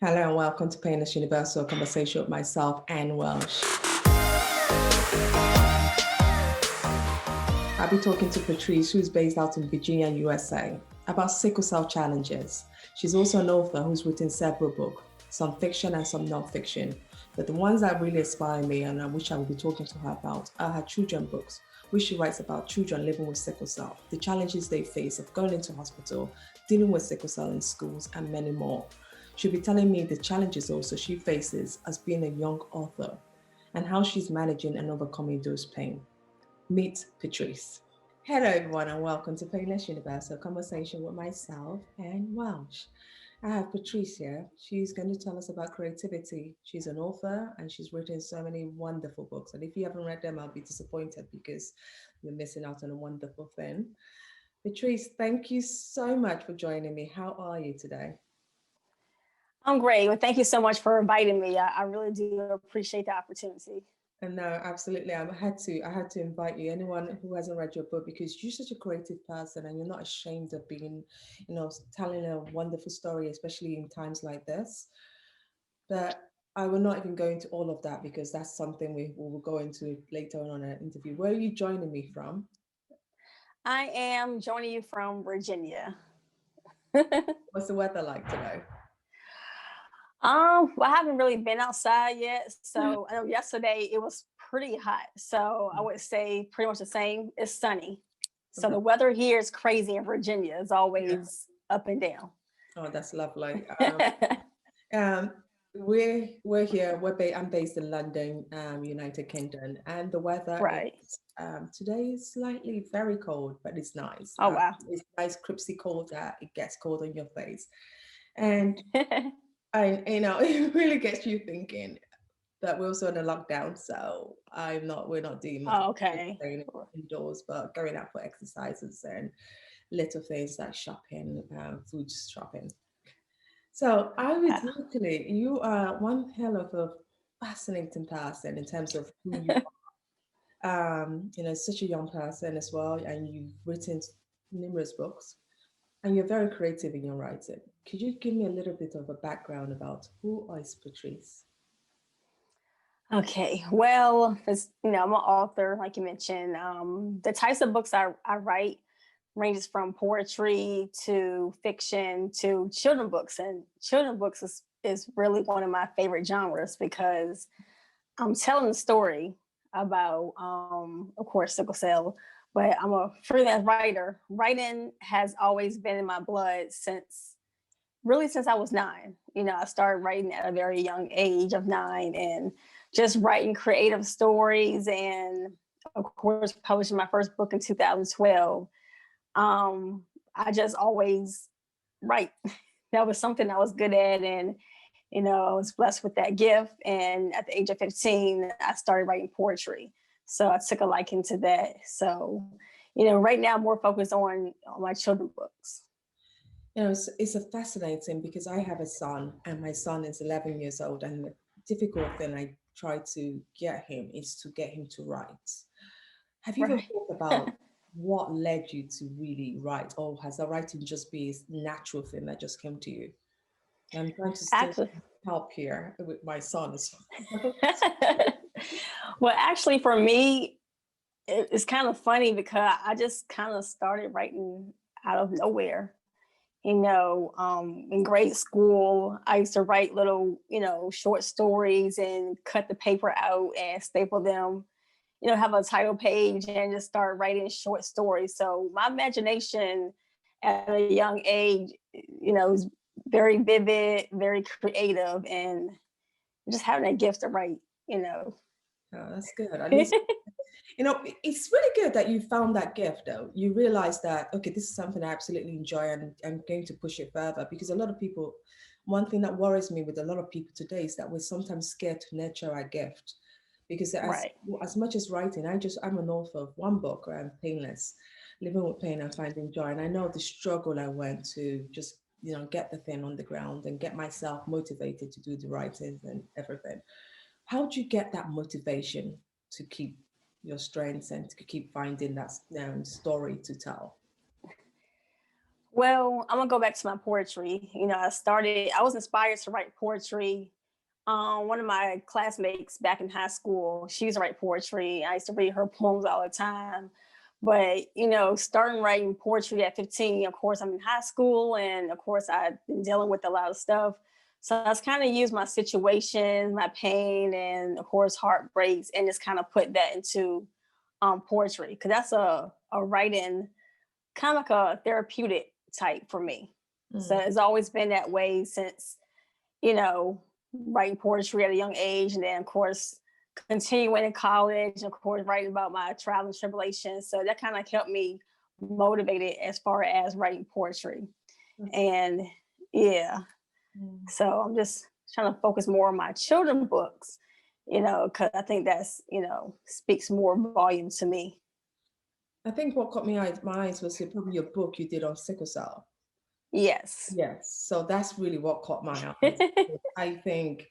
Hello and welcome to Painless Universal Conversation with myself, Anne Welsh. I'll be talking to Patrice, who is based out in Virginia, USA, about sickle cell challenges. She's also an author who's written several books, some fiction and some non-fiction. But the ones that really inspire me and which I will be talking to her about are her children books, which she writes about children living with sickle cell, the challenges they face of going into hospital, dealing with sickle cell in schools, and many more. She'll be telling me the challenges also she faces as being a young author and how she's managing and overcoming those pain. Meet Patrice. Hello everyone and welcome to Painless Universal Conversation with myself and Welsh. I have Patrice here. She's going to tell us about creativity. She's an author and she's written so many wonderful books. And if you haven't read them, I'll be disappointed because you're missing out on a wonderful thing. Patrice, thank you so much for joining me. How are you today? I'm great. Well, thank you so much for inviting me. I really do appreciate the opportunity. And no, absolutely. I had to invite you. Anyone who hasn't read your book, because you're such a creative person and you're not ashamed of being, telling a wonderful story, especially in times like this. But I will not even go into all of that because that's something we will go into later on in our interview. Where are you joining me from? I am joining you from Virginia. What's the weather like today? Well, I haven't really been outside yet. So I know yesterday it was pretty hot. So I would say pretty much the same. It's sunny. So the weather here is crazy in Virginia. It's always up and down. Oh, that's lovely. Um, we're here. I'm based in London, United Kingdom, and the weather Right. is today is slightly very cold, but it's nice. Oh, wow. It's nice, crispy cold that it gets cold on your face, and it really gets you thinking that we're also in a lockdown, so we're not doing much. Oh, okay. Staying indoors, but going out for exercises and little things like shopping, food shopping. So I would literally, you are one hell of a fascinating person in terms of who you are. Such a young person as well, and you've written numerous books, and you're very creative in your writing. Could you give me a little bit of a background about who is Patrice? Okay, well, I'm an author, like you mentioned. The types of books I write ranges from poetry to fiction to children books, and children books is really one of my favorite genres because I'm telling a story about, of course, sickle cell, but I'm a freelance writer. Writing has always been in my blood since I was 9. I started writing at a very young age of 9 and just writing creative stories and of course publishing my first book in 2012. I just always write. That was something I was good at, and I was blessed with that gift. And at the age of 15, I started writing poetry. So I took a liking to that. So, right now I'm more focused on my children's books. It's a fascinating because I have a son and my son is 11 years old, and the difficult thing I try to get him is to get him to write. Have you ever thought about what led you to really write, or has the writing just been a natural thing that just came to you? I'm trying to still help here with my son as well. Well, actually, for me, it's kind of funny because I just kind of started writing out of nowhere. In grade school, I used to write little, short stories and cut the paper out and staple them, have a title page and just start writing short stories. So my imagination at a young age, is very vivid, very creative, and just having that gift to write, Oh, that's good. At least, it's really good that you found that gift though. You realize that, okay, this is something I absolutely enjoy and I'm going to push it further, because a lot of people, one thing that worries me with a lot of people today is that we're sometimes scared to nurture our gift. Because as much as writing, I'm an author of one book, Painless, Living with Pain and Finding Joy. And I know the struggle I went to just, get the thing on the ground and get myself motivated to do the writing and everything. How do you get that motivation to keep your strengths and to keep finding that story to tell? Well, I'm gonna go back to my poetry. I was inspired to write poetry. One of my classmates back in high school, she used to write poetry. I used to read her poems all the time. But, starting writing poetry at 15, of course, I'm in high school, and of course, I've been dealing with a lot of stuff. So I just kind of used my situation, my pain, and of course, heartbreaks, and just kind of put that into poetry, because that's a writing kind of like a therapeutic type for me. So Mm. it's always been that way since, writing poetry at a young age. And then, of course, continuing in college, and of course, writing about my trials and tribulations. So that kind of kept me motivated as far as writing poetry. That's- And yeah, mm. so I'm just trying to focus more on my children books, because I think that's, speaks more volume to me. I think what caught my eyes was probably your book you did on sickle cell. Yes. Yes, so that's really what caught my eyes. I think,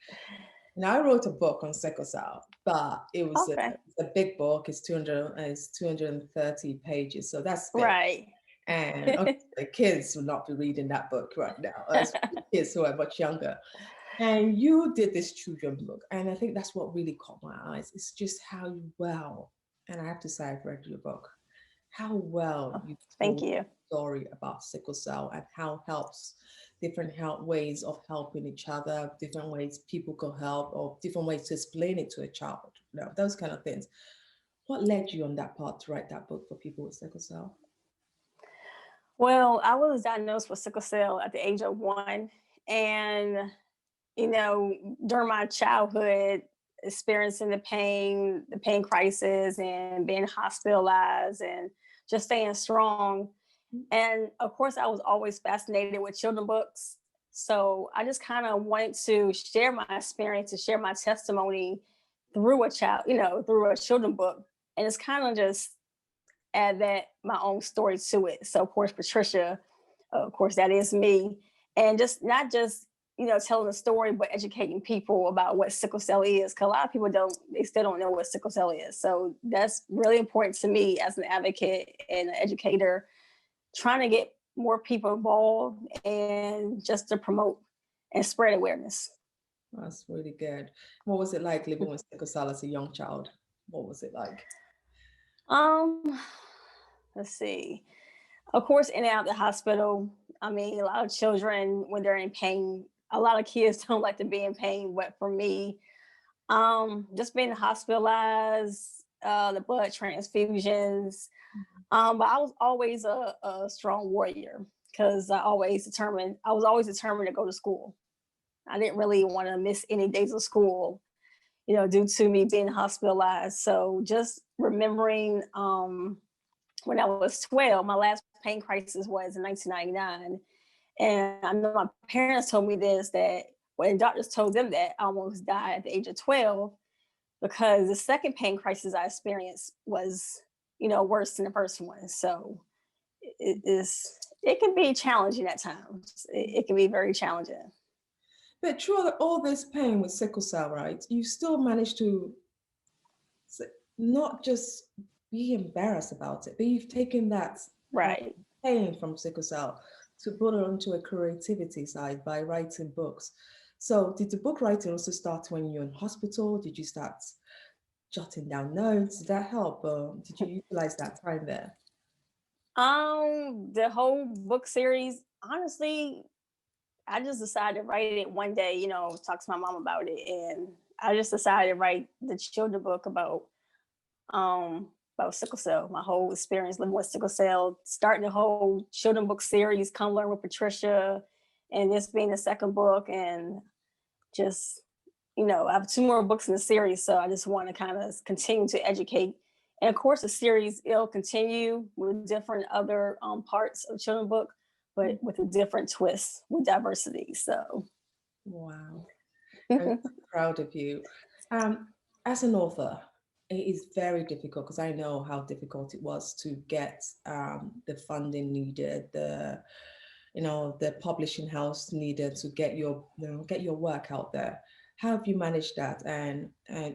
I wrote a book on sickle cell, but it was Okay. a big book. It's 230 pages, so that's big. Right. And okay, the kids will not be reading that book right now, especially kids who are much younger. And you did this children book, and I think that's what really caught my eyes. It's just how well, and I have to say I've read your book, how well you Thank told you. the story about sickle cell and how helps different ways of helping each other, different ways people can help, or different ways to explain it to a child, those kind of things. What led you on that part to write that book for people with sickle cell? Well, I was diagnosed with sickle cell at the age of 1. And, during my childhood, experiencing the pain crisis, and being hospitalized, and just staying strong. And of course, I was always fascinated with children books. So I just kind of wanted to share my experience, to share my testimony through through a children book. And it's kind of just add that my own story to it. So of course, Patricia, of course, that is me. And just not just, telling the story, but educating people about what sickle cell is. Cause a lot of people they still don't know what sickle cell is. So that's really important to me as an advocate and an educator, trying to get more people involved and just to promote and spread awareness. That's really good. What was it like living with sickle cell as a young child? What was it like? Um, let's see. Of course, in and out of the hospital. I mean, a lot of children, when they're in pain, a lot of kids don't like to be in pain. But for me, just being hospitalized, the blood transfusions. But I was always a strong warrior, because I was always determined to go to school. I didn't really want to miss any days of school, due to me being hospitalized. So just remembering, when I was 12, my last pain crisis was in 1999. And I know my parents told me this, that when doctors told them that, I almost died at the age of 12, because the second pain crisis I experienced was, worse than the first one. So it can be challenging at times. It can be very challenging. But through all this pain with sickle cell, right, you still managed to not just be embarrassed about it, but you've taken that uh, Right. pain from sickle cell to put it onto a creativity side by writing books. So did the book writing also start when you're in hospital? Did you start jotting down notes? Did that help? Or did you utilize that time there? The whole book series, honestly, I just decided to write it one day, talk to my mom about it. And I just decided to write the children book about sickle cell, my whole experience living with sickle cell, starting the whole children book series, Come Learn with Patricia, and this being the second book. And just, I have 2 more books in the series. So I just want to kind of continue to educate. And of course, the series, it'll continue with different other parts of children book, but with a different twist with diversity. So, Wow. I'm so proud of you. Um, as an author, it is very difficult because I know how difficult it was to get the funding needed, the publishing house needed to get get your work out there. How have you managed that? And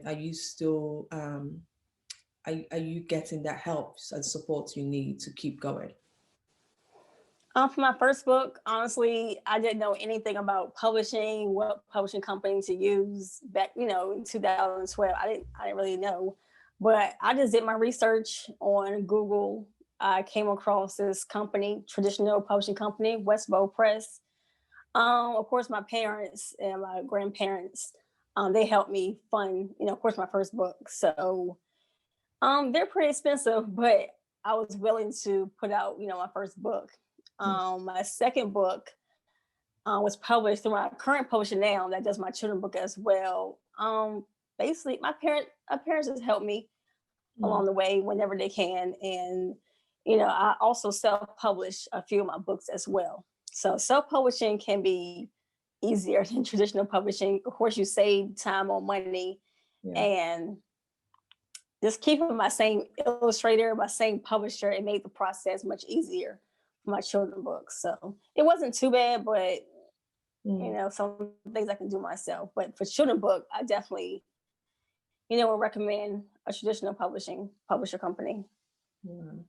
are you still are you getting that help and support you need to keep going? For my first book, honestly, I didn't know anything about publishing, what publishing company to use back, in 2012. I didn't really know, but I just did my research on Google. I came across this company, traditional publishing company, Westbow Press. Of course, my parents and my grandparents, they helped me fund, of course, my first book. So they're pretty expensive, but I was willing to put out, my first book. My second book was published through my current publisher now that does my children book as well. Basically, my parents just helped me along the way whenever they can, and I also self-publish a few of my books as well. So self-publishing can be easier than traditional publishing. Of course, you save time or money, and just keeping my same illustrator, my same publisher, it made the process much easier for my children books. So it wasn't too bad, but some things I can do myself. But for children book, I definitely, would recommend a traditional publisher company. Yeah.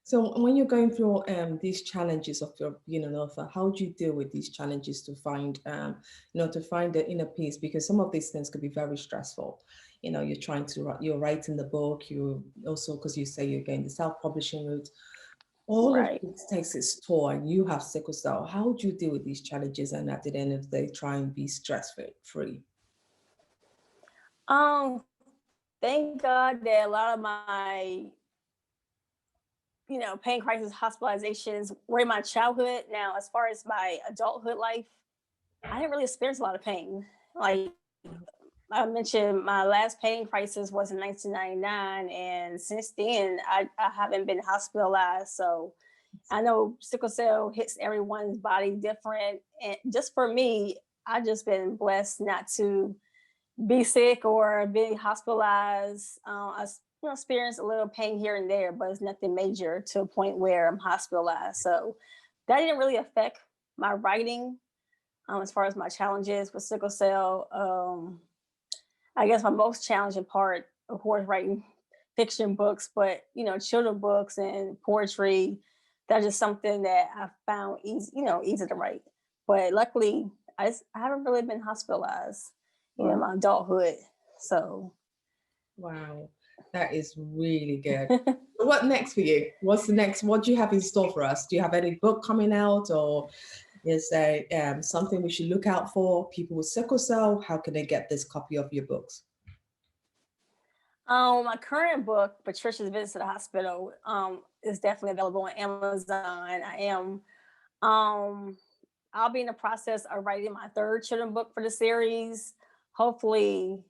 So when you're going through these challenges of your being an author, how do you deal with these challenges to find, to find the inner peace? Because some of these things could be very stressful. You're writing the book, you also, because you say you're going the self-publishing route, all of this takes its toll, and you have sickle cell. How do you deal with these challenges and at the end of the day try and be stress-free? Thank God that a lot of my pain crisis hospitalizations were in my childhood. Now, as far as my adulthood life, I didn't really experience a lot of pain. Like I mentioned, my last pain crisis was in 1999, and since then, I haven't been hospitalized. So I know sickle cell hits everyone's body different, and just for me, I've just been blessed not to be sick or be hospitalized. I experience a little pain here and there, but it's nothing major to a point where I'm hospitalized. So that didn't really affect my writing as far as my challenges with sickle cell. I guess my most challenging part, of course, writing fiction books, but children books and poetry, that's just something that I found easy to write. But luckily, I haven't really been hospitalized in my adulthood. So wow, that is really good. What next for you? What's the next? What do you have in store for us? Do you have any book coming out, or is there something we should look out for? People with sickle cell, how can they get this copy of your books? my current book, Patricia's Visit to the Hospital, is definitely available on Amazon. I'll be in the process of writing my third children book for the series, hopefully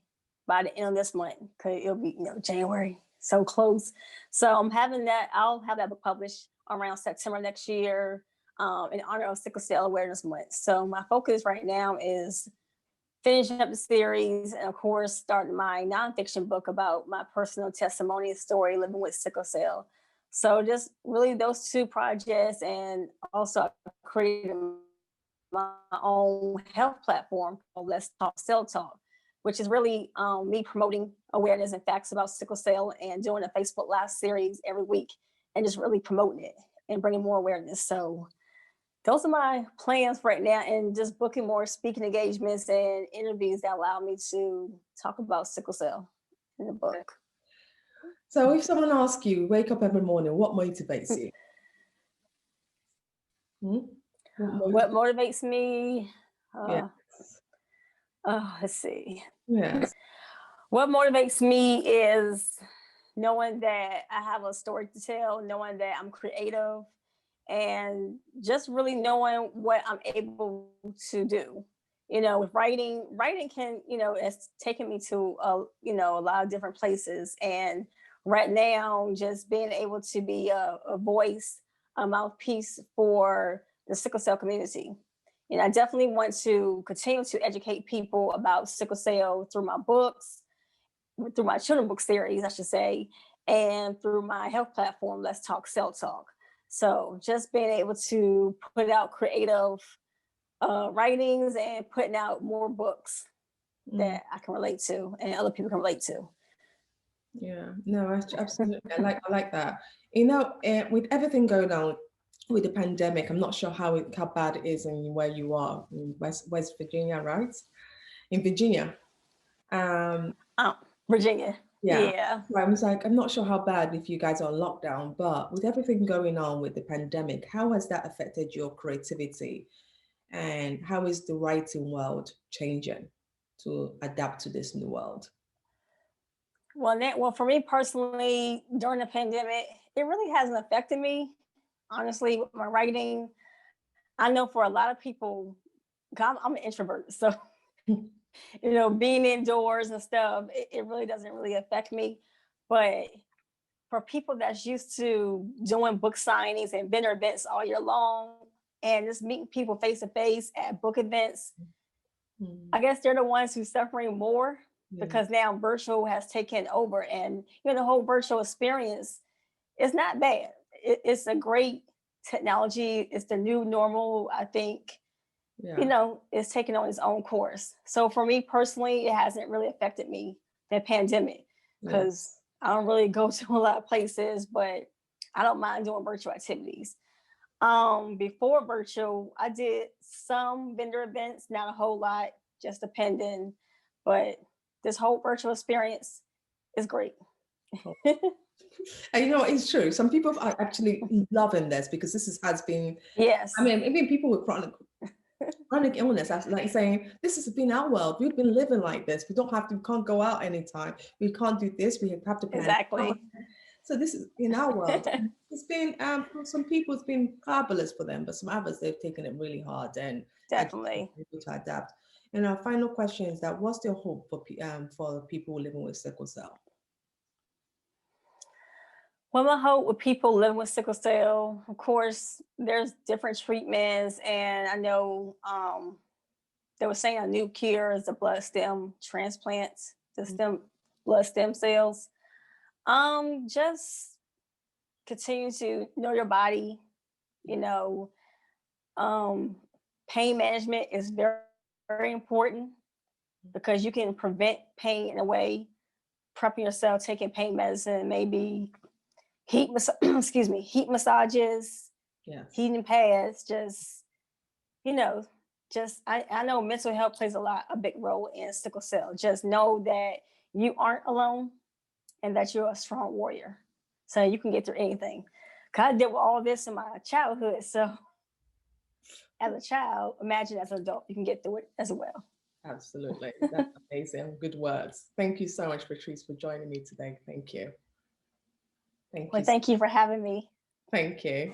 by the end of this month, because it'll be January, so close. So I'm having that. I'll have that book published around September next year, in honor of Sickle Cell Awareness Month. So my focus right now is finishing up the series, and of course starting my nonfiction book about my personal testimony and story living with sickle cell. So just really those two projects, and also creating my own health platform called Let's Talk Cell Talk, which is really me promoting awareness and facts about sickle cell and doing a Facebook Live series every week and just really promoting it and bringing more awareness. So those are my plans right now, and just booking more speaking engagements and interviews that allow me to talk about sickle cell in the book. So if someone asks you, wake up every morning, what motivates you? What motivates me? Let's see. Yes. What motivates me is knowing that I have a story to tell, knowing that I'm creative, and just really knowing what I'm able to do. With writing can, it's taken me to a lot of different places. And right now, just being able to be a voice, a mouthpiece for the sickle cell community. And I definitely want to continue to educate people about sickle cell through my books, through my children book series, I should say, and through my health platform, Let's Talk Cell Talk. So just being able to put out creative writings and putting out more books that I can relate to and other people can relate to. Yeah, no, absolutely. I like that. With everything going on with the pandemic. I'm not sure how bad it is in where you are in West Virginia, right? In Virginia. Um, Oh, Virginia. yeah. Yeah. So I was like, I'm not sure how bad if you guys are on lockdown, but with everything going on with the pandemic, how has that affected your creativity? And how is the writing world changing to adapt to this new world? Well, for me personally, during the pandemic, it really hasn't affected me. Honestly, with my writing, I know for a lot of people, 'cause I'm an introvert, so being indoors and stuff, it really doesn't really affect me. But for people that's used to doing book signings and vendor events all year long and just meeting people face to face at book events, Mm, I guess they're the ones who's suffering more yeah, because now virtual has taken over, and the whole virtual experience is not bad. It's a great technology. It's the new normal, I think. yeah, It's taking on its own course. So for me personally, it hasn't really affected me, the pandemic, yeah. because I don't really go to a lot of places, but I don't mind doing virtual activities. Before virtual, I did some vendor events, not a whole lot, just depending. But this whole virtual experience is great. And it's true. Some people are actually loving this because has been, I Yes, mean, even people with chronic illness, like saying, this has been our world. We've been living like this. We can't go out anytime. We can't do this. We have to plan. exactly. So this is in our world. It's been, for some people, it's been fabulous for them, but some others, they've taken it really hard and are just Definitely. able to adapt. And our final question is that what's your hope for people living with sickle cell? Well, my hope with people living with sickle cell, of course, there's different treatments, and I know they were saying a new cure is the blood stem transplants, the blood stem cells. Just continue to know your body. You know, um, pain management is very, very important because you can prevent pain in a way. Prepping yourself, taking pain medicine, maybe excuse me, heat massages, Yes. heating pads, you know, I know mental health plays a big role in sickle cell. Just know that you aren't alone and that you're a strong warrior. So you can get through anything. Cause I dealt with all this in my childhood. So as a child, imagine as an adult, you can get through it as well. Absolutely. That's amazing. Good words. Thank you so much, Patrice, for joining me today. Thank you. Thank Well, you. thank you for having me. Thank you.